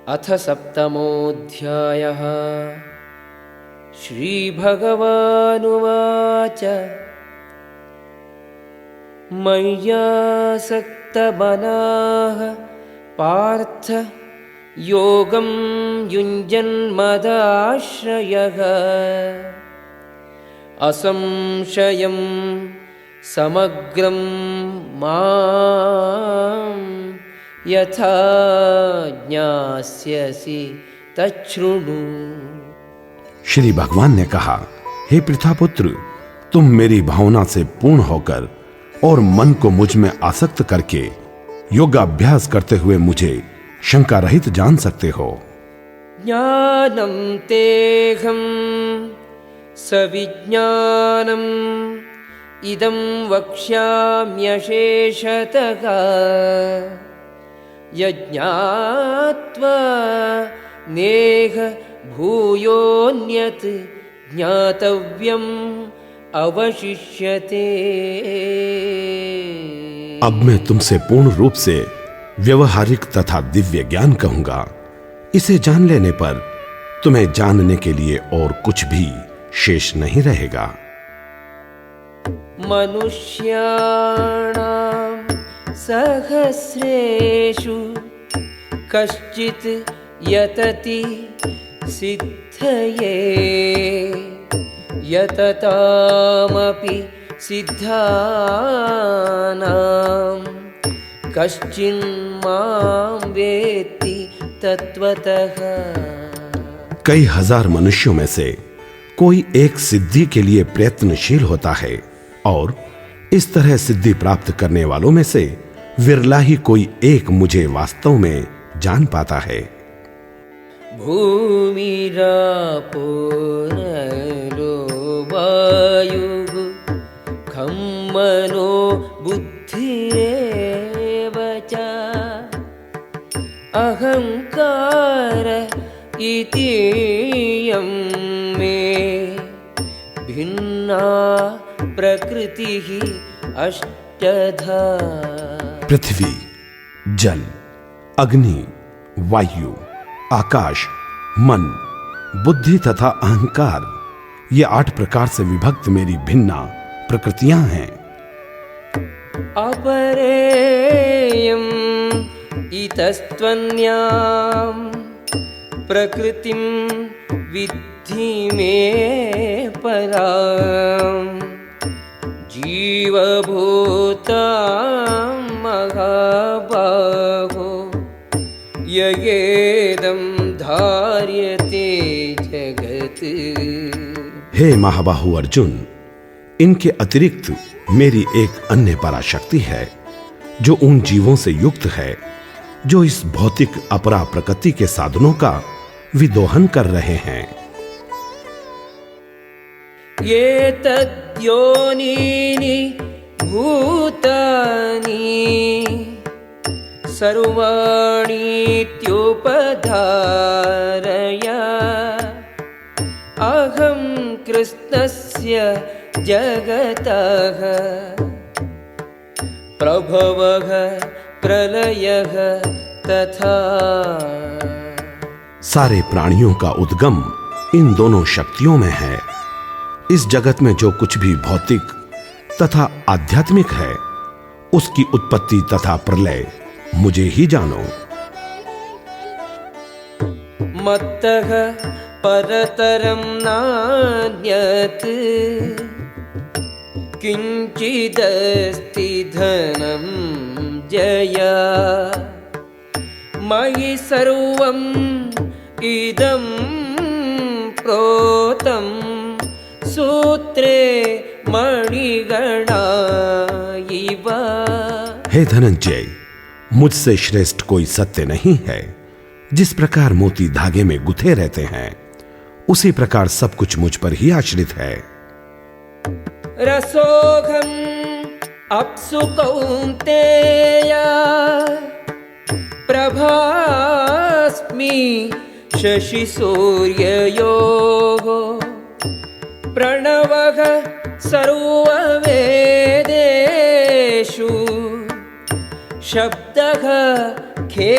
अथ सप्तमोऽध्यायः। श्रीभगवानुवाच मय्यासक्तमनाः पार्थ योगं युञ्जन्मदाश्रयः असंशयं समग्रं मां यथा ज्ञास्यसि तच्छृणु। श्री भगवान ने कहा, हे पृथापुत्र, तुम मेरी भावना से पूर्ण होकर और मन को मुझ में आसक्त करके योगाभ्यास करते हुए मुझे शंका रहित जान सकते हो। ज्ञानं तेहं सविज्ञानम् इदं वक्ष्याम्यशेषतः यज्ञात्वा नेह भूयोऽन्यत् ज्ञातव्यम् अवशिष्यते। अब मैं तुमसे पूर्ण रूप से व्यवहारिक तथा दिव्य ज्ञान कहूंगा। इसे जान लेने पर तुम्हें जानने के लिए और कुछ भी शेष नहीं रहेगा। मनुष्याणां सहस्रेषु कश्चित् यतति सिद्धये यततामपि सिद्धानां कश्चिन्मां वेत्ति तत्त्वतः। कई हजार मनुष्यों में से कोई एक सिद्धि के लिए प्रयत्नशील होता है और इस तरह सिद्धि प्राप्त करने वालों में से विरला ही कोई एक मुझे वास्तव में जान पाता है। भूमिरापो नलो वायुः खं मनो बुद्धिरेव च अहंकार इतीयं मे भिन्ना प्रकृतिः अष्टधा। पृथ्वी, जल, अग्नि, वायु, आकाश, मन, बुद्धि तथा अहंकार, ये 8 प्रकार से विभक्त मेरी भिन्ना प्रकृतियां हैं। अपरेयम् इतस्त्वन्यां प्रकृतिं विद्धि मे परां जीवभूतां महाबाहो ययेदं धार्यते जगत्। हे महाबाहु अर्जुन, इनके अतिरिक्त मेरी एक अन्य पराशक्ति है जो उन जीवों से युक्त है जो इस भौतिक अपरा प्रकृति के साधनों का विदोहन कर रहे हैं। ये तद्योनीनि भूतानि सर्वाणीत्युपधारय अहं कृष्णस्य जगतः प्रभवः प्रलयः तथा। सारे प्राणियों का उद्गम इन दोनों शक्तियों में है। इस जगत में जो कुछ भी भौतिक तथा आध्यात्मिक है उसकी उत्पत्ति तथा प्रलय मुझे ही जानो। मत्तः परतरं नान्यत् किंचिदस्ति धनं जया मयि सर्वं इदं प्रोतं सूत्रे मणिगणा इव। हे धनंजय, मुझसे श्रेष्ठ कोई सत्य नहीं है। जिस प्रकार मोती धागे में गुथे रहते हैं उसी प्रकार सब कुछ मुझ पर ही आश्रित है। रसोघम अप्सु कौन्तेय प्रभास्मि शशि सूर्ययोः प्रणवः सर्ववेदेषु शब्दः खे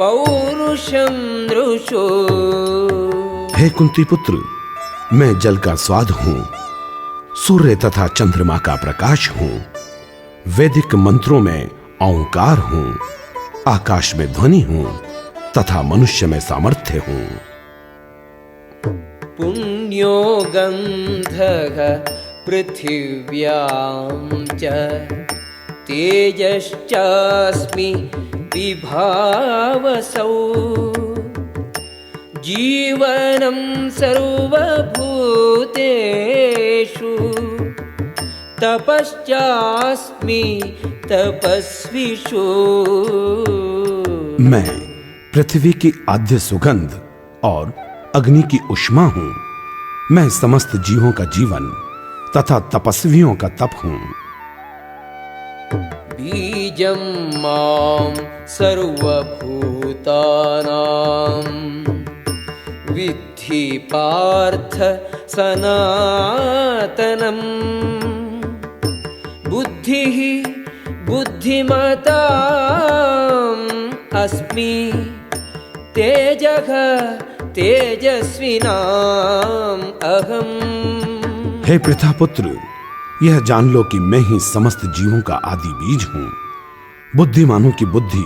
पौरुषं दृशो। हे कुंती पुत्र, मैं जल का स्वाद हूं, सूर्य तथा चंद्रमा का प्रकाश हूं, वैदिक मंत्रों में ओंकार हूं, आकाश में ध्वनि हूं तथा मनुष्य में सामर्थ्य हूं। पुण्यो गंधः पृथिव्यां च तेजश्चास्मि विभावसौ। जीवनं सर्वभूतेषु तपश्चास्मि तपस्विषु। मैं पृथ्वी की आद्य सुगंध और अग्नि की उष्मा हूं। मैं समस्त जीवों का जीवन तथा तपस्वियों का तप हूं। बीजं मां सर्वभूतानां विद्धि पार्थ सनातनम्। बुद्धिः बुद्धिमताम् अस्मि, तेजः तेजस्विनाम् अहम्। हे प्रथापुत्र, यह जान लो कि मैं ही समस्त जीवों का आदि बीज हूं, बुद्धिमानों की बुद्धि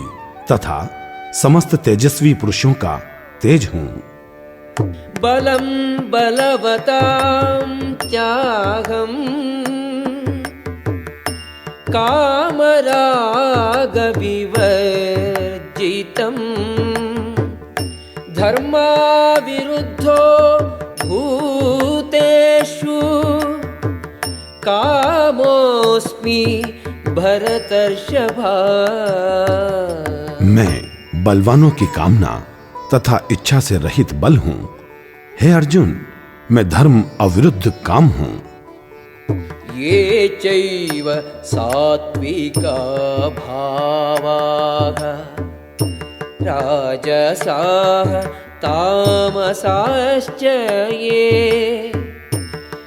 तथा समस्त तेजस्वी पुरुषों का तेज हूं। बलं बलवतां चाहम्, कामरागविवर्जितम्। धर्माविरुद्धो भूतेषु कामोऽस्मि भरतर्षभा। मैं बलवानों की कामना तथा इच्छा से रहित बल हूं। हे अर्जुन, मैं धर्म अविरुद्ध काम हूं। ये चैव सात्विका भावाः राजसाः तामसाश्च ये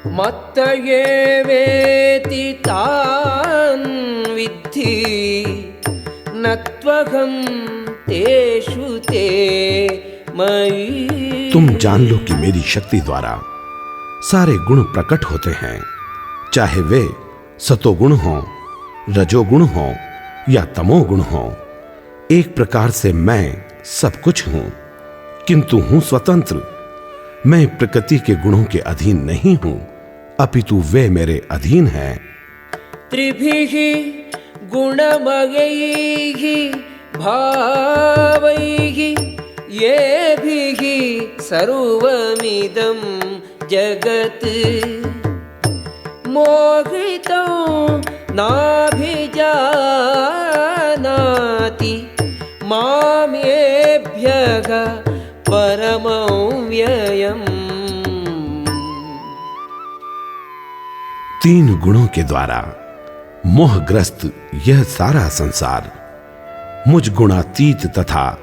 मत्त एवेति तान् विद्धि न त्वहं तेषु ते मयि। तुम जान लो कि मेरी शक्ति द्वारा सारे गुण प्रकट होते हैं, चाहे वे सतोगुण हो, रजोगुण हो या तमोगुण हो। एक प्रकार से मैं सब कुछ हूं, किंतु हूं स्वतंत्र। मैं प्रकृति के गुणों के अधीन नहीं हूं, अपितु वे मेरे अधीन हैं। त्रिभिः गुणमयैः भावैः येभिः सर्वमिदं जगत् मोहितो नाभिजानाति मामेभ्यः परमव्ययम्। तीन गुणों के द्वारा मोहग्रस्त यह सारा संसार मुझ गुणातीत तथा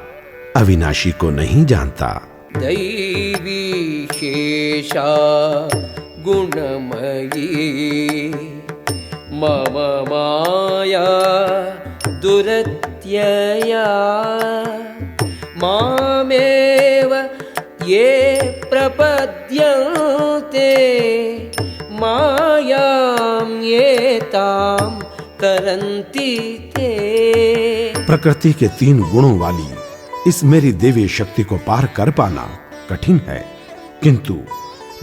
अविनाशी को नहीं जानता। दैवी शेषा गुणमयी मम माया दुरत्यया। मामेव ये प्रपद्यन्ते मायां ये तां तरन्ति ते। प्रकृति के तीन गुणों वाली इस मेरी देवी शक्ति को पार कर पाना कठिन है, किंतु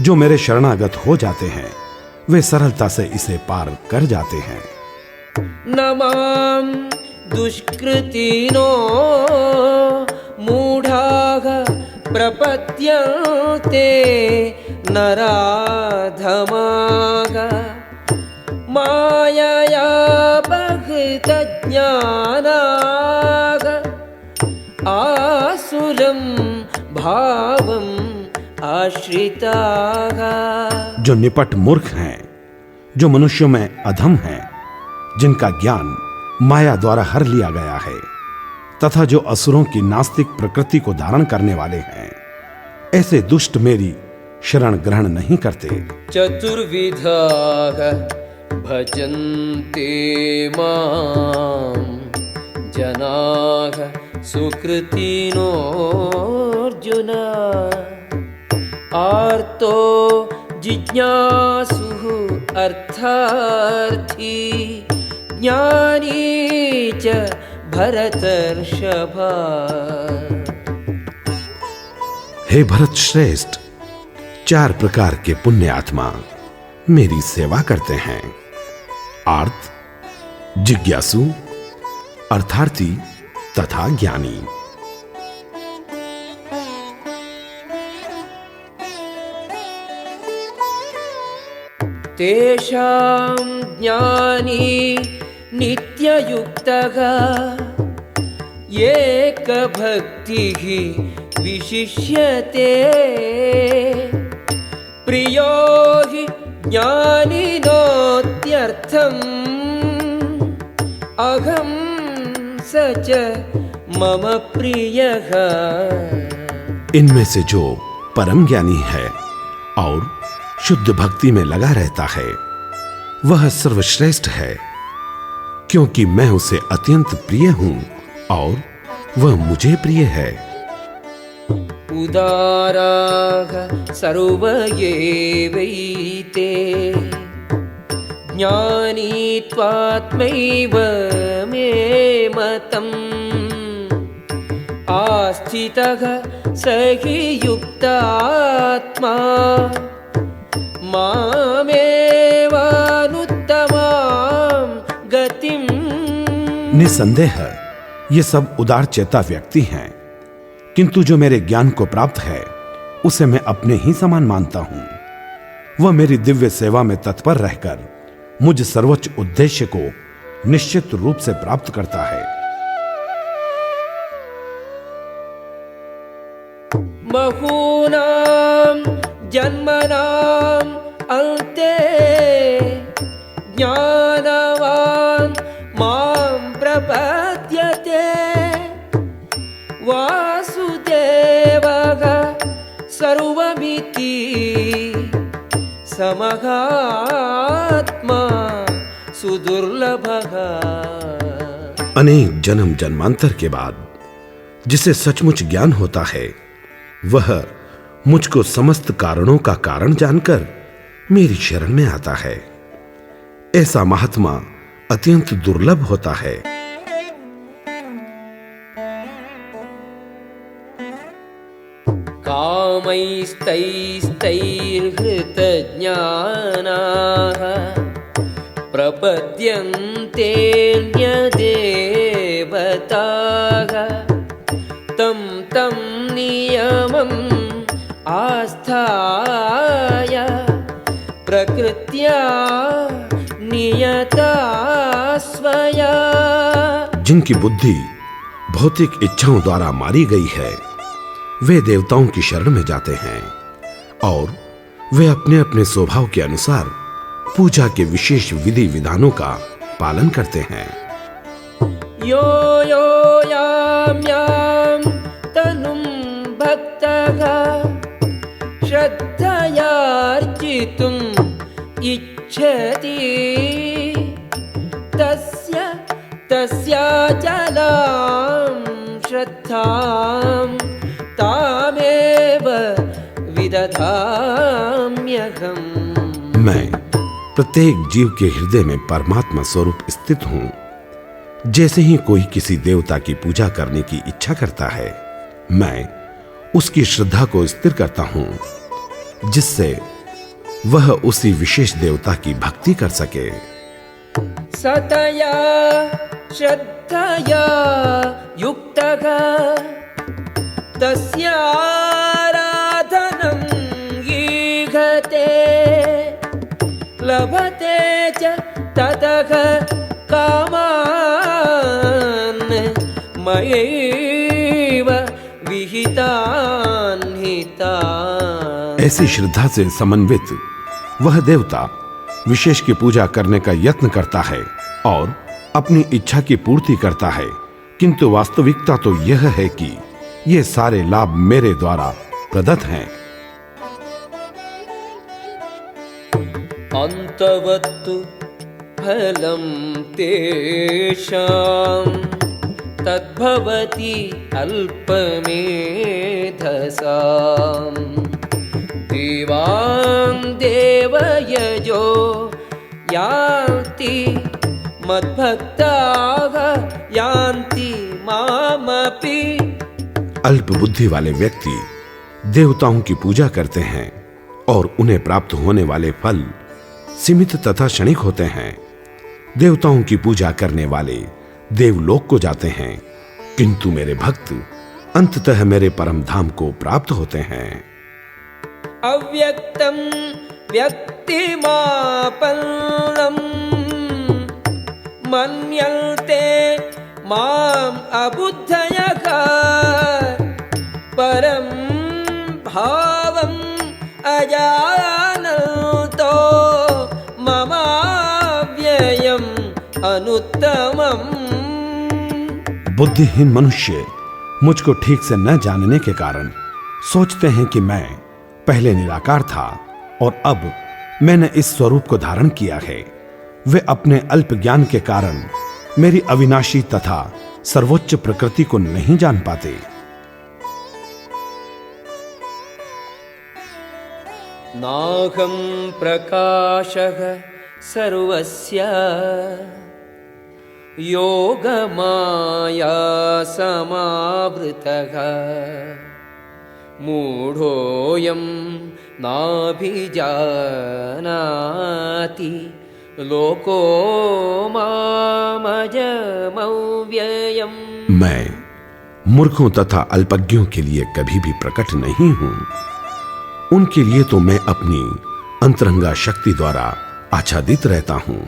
जो मेरे शरणागत हो जाते हैं वे सरलता से इसे पार कर जाते हैं। न मां दुष्कृतिनो मूढाः प्रपद्यन्ते नराधमाः। मायया बहिर्ज्ञानाः आसुरं भावम् आश्रिताः। जो निपट मूर्ख हैं, जो मनुष्यों में अधम हैं, जिनका ज्ञान माया द्वारा हर लिया गया है, तथा जो असुरों की नास्तिक प्रकृति को धारण करने वाले हैं, ऐसे दुष्ट मेरी शरण ग्रहण नहीं करते। चतुर्विधाः भजन्ते मां जनाः सुकृतिनोऽर्जुन आर्तो जिज्ञासुः अर्थार्थी ज्ञानी च भरतर्षभ। हे भरत श्रेष्ठ, 4 प्रकार के पुण्य आत्मा मेरी सेवा करते हैं। आर्त, जिज्ञासु, अर्थार्थी तथा ज्ञानी। तेषां ज्ञानी नित्ययुक्तः एकभक्तिः विशिष्यते। प्रियो हि ज्ञानिनोत्यर्थम् अहं स च मम प्रियः। इनमें से जो परम ज्ञानी है और शुद्ध भक्ति में लगा रहता है वह सर्वश्रेष्ठ है, क्योंकि मैं उसे अत्यंत प्रिय हूं और वह मुझे प्रिय है। उदाराः सर्व एवैते ज्ञानी त्वात्मैव मे मतम्। आस्थितः स हि युक्तात्मा मामेवानुत्तमां गतिम्। निसंदेह ये सब उदार चेता व्यक्ति हैं, किंतु जो मेरे ज्ञान को प्राप्त है उसे मैं अपने ही समान मानता हूं। वह मेरी दिव्य सेवा में तत्पर रहकर मुझ सर्वोच्च उद्देश्य को निश्चित रूप से प्राप्त करता है। बहूनां जन्मनां अन्ते ज्ञानवान् मां प्रपद्यते। वासुदेवः सर्वमिति समहात्मा सुदुर्लभः। अनेक जन्म जन्मांतर के बाद जिसे सचमुच ज्ञान होता है वह मुझको समस्त कारणों का कारण जानकर मेरी शरण में आता है। ऐसा महात्मा अत्यंत दुर्लभ होता है। कामैस्तैस्तैर्हृतज्ञानाः प्रपद्यन्तेऽन्यदेवताः तं तं नियमम् आस्थाय प्रकृत्या नियता स्वया। जिनकी बुद्धि भौतिक इच्छाओं द्वारा मारी गई है वे देवताओं की शरण में जाते हैं और वे अपने अपने स्वभाव के अनुसार पूजा के विशेष विधि विधानों का पालन करते हैं। यो यो याम याम तनुं भक्तः श्रद्धयार्चितुम् इच्छति तस्याचलां श्रद्धां तामेव विदधाम्यहम्। मैं प्रत्येक जीव के हृदय में परमात्मा स्वरूप स्थित हूं। जैसे ही कोई किसी देवता की पूजा करने की इच्छा करता है मैं उसकी श्रद्धा को स्थिर करता हूं, जिससे वह उसी विशेष देवता की भक्ति कर सके। सतया श्रद्धया युक्तः तस्याराधनं ईहते लभते च ततः कामान् मयैव विहितान् हितान्। ऐसी श्रद्धा से समन्वित वह देवता विशेष की पूजा करने का यत्न करता है और अपनी इच्छा की पूर्ति करता है, किंतु वास्तविकता तो यह है कि ये सारे लाभ मेरे द्वारा प्रदत्त हैं। अन्तवत्तु फलं तेषां तद्भवति अल्पमेधसाम् देवान् देवयजो यान्ति मद्भक्ताः यान्ति मामपि। अल्प बुद्धि वाले व्यक्ति देवताओं की पूजा करते हैं और उन्हें प्राप्त होने वाले फल सीमित तथा क्षणिक होते हैं। देवताओं की पूजा करने वाले देवलोक को जाते हैं, किंतु मेरे भक्त अंततः मेरे परम धाम को प्राप्त होते हैं। अव्यक्तं व्यक्तिमापन्नं मन्यन्ते माम् अबुद्धयः परं भावम् अजानन्तो ममाव्ययम् अनुत्तमम्। बुद्धिहीन मनुष्य मुझको ठीक से न जानने के कारण सोचते हैं कि मैं पहले निराकार था और अब मैंने इस स्वरूप को धारण किया है। वे अपने अल्प ज्ञान के कारण मेरी अविनाशी तथा सर्वोच्च प्रकृति को नहीं जान पाते। नाहं प्रकाशः सर्वस्य योगमाया समावृतः मूढोऽयं नाभिजानाति लोको मामजमव्ययम्। मैं मूर्खों तथा अल्पज्ञों के लिए कभी भी प्रकट नहीं हूं। उनके लिए तो मैं अपनी अंतरंगा शक्ति द्वारा आच्छादित रहता हूं।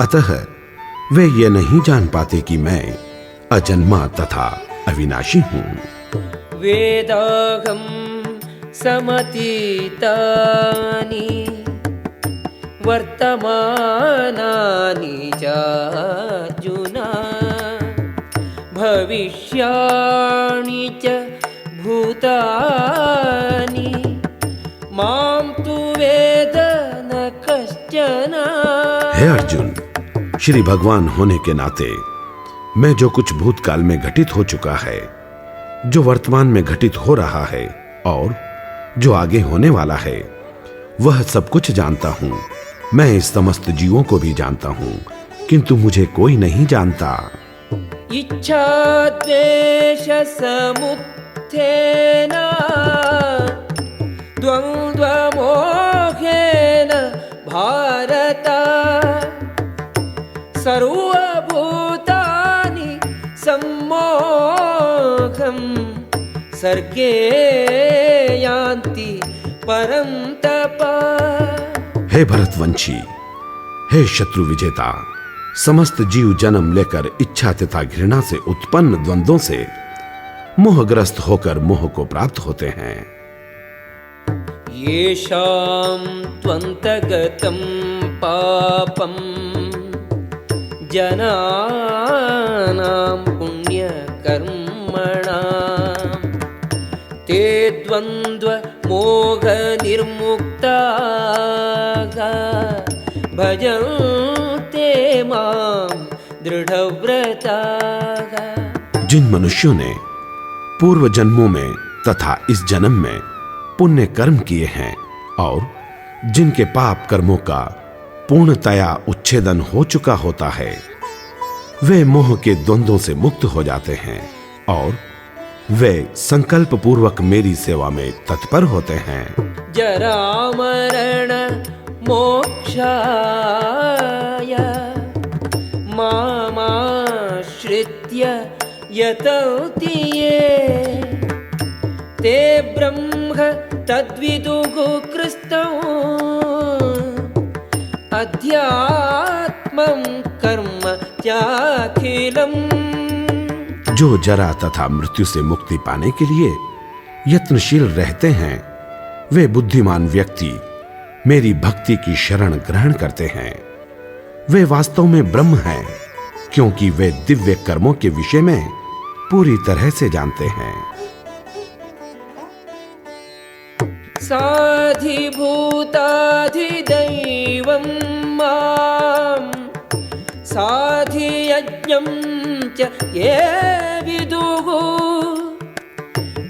अतः वे ये नहीं जान पाते कि मैं अजन्मा तथा अविनाशी हूं। वेदाहं समतीतानि वर्तमानानि चार्जुन भविष्याणि च भूतानि मां तु वेद न कश्चन। हे अर्जुन, श्री भगवान होने के नाते मैं जो कुछ भूतकाल में घटित हो चुका है, जो वर्तमान में घटित हो रहा है और जो आगे होने वाला है, वह सब कुछ जानता हूं। मैं इस समस्त जीवों को भी जानता हूं, किंतु मुझे कोई नहीं जानता। इच्छा द्वेष समुत्थेन द्वन्द्व मोहेन भारत सर्वभूतानि सम्मोहं सर्गे यान्ति परं तप। हे भरतवंशी, हे शत्रु विजेता, समस्त जीव जन्म लेकर इच्छा तथा घृणा से उत्पन्न द्वंद्वों से मोहग्रस्त होकर मोह को प्राप्त होते हैं। येषां त्वन्तगतं पापं जनानां पुण्यकर्मणां ते द्वन्द्व मोह निर्मुक्ताः भजन्ते मां दृढ़व्रताः। जिन मनुष्यों ने पूर्व जन्मों में तथा इस जन्म में पुण्य कर्म किए हैं और जिनके पाप कर्मों का पूर्णतया उच्छेदन हो चुका होता है, वे मोह के द्वंद्वों से मुक्त हो जाते हैं और वे संकल्प पूर्वक मेरी सेवा में तत्पर होते हैं। जरा मरण मोक्षाय मामाश्रित्य यतन्ति ये ते ब्रह्म तद्विदुः कृष्णं अध्यात्मं कर्म त्याखिलम्। जो जरा तथा मृत्यु से मुक्ति पाने के लिए यत्नशील रहते हैं, वे बुद्धिमान व्यक्ति मेरी भक्ति की शरण ग्रहण करते हैं। वे वास्तव में ब्रह्म हैं, क्योंकि वे दिव्य कर्मों के विषय में पूरी तरह से जानते हैं। साधिभूताधिदैवं मां साधियज्ञं च ये विदुः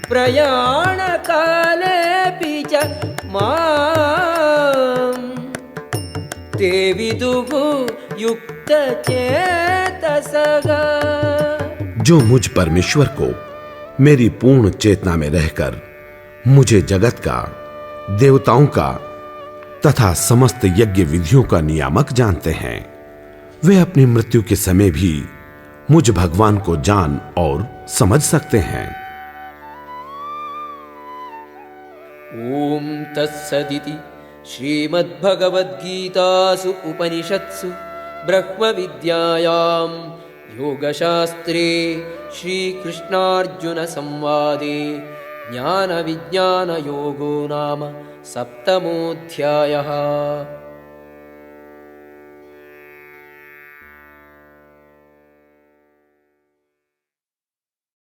प्रयाणकालेऽपि च मां ते विदुः युक्तचेतसः। जो मुझ परमेश्वर को मेरी पूर्ण चेतना में रहकर मुझे जगत का, देवताओं का तथा समस्त यज्ञ विधियों का नियामक जानते हैं, वे अपनी मृत्यु के समय भी मुझ भगवान को जान और समझ सकते हैं। ओम तत्सदिति श्रीमद्भगवद्गीतासु उपनिषत्सु ब्रह्मविद्यायां योगशास्त्रे श्रीकृष्णार्जुनसंवादे ज्ञानविज्ञानयोगो नाम 7मोऽध्यायः।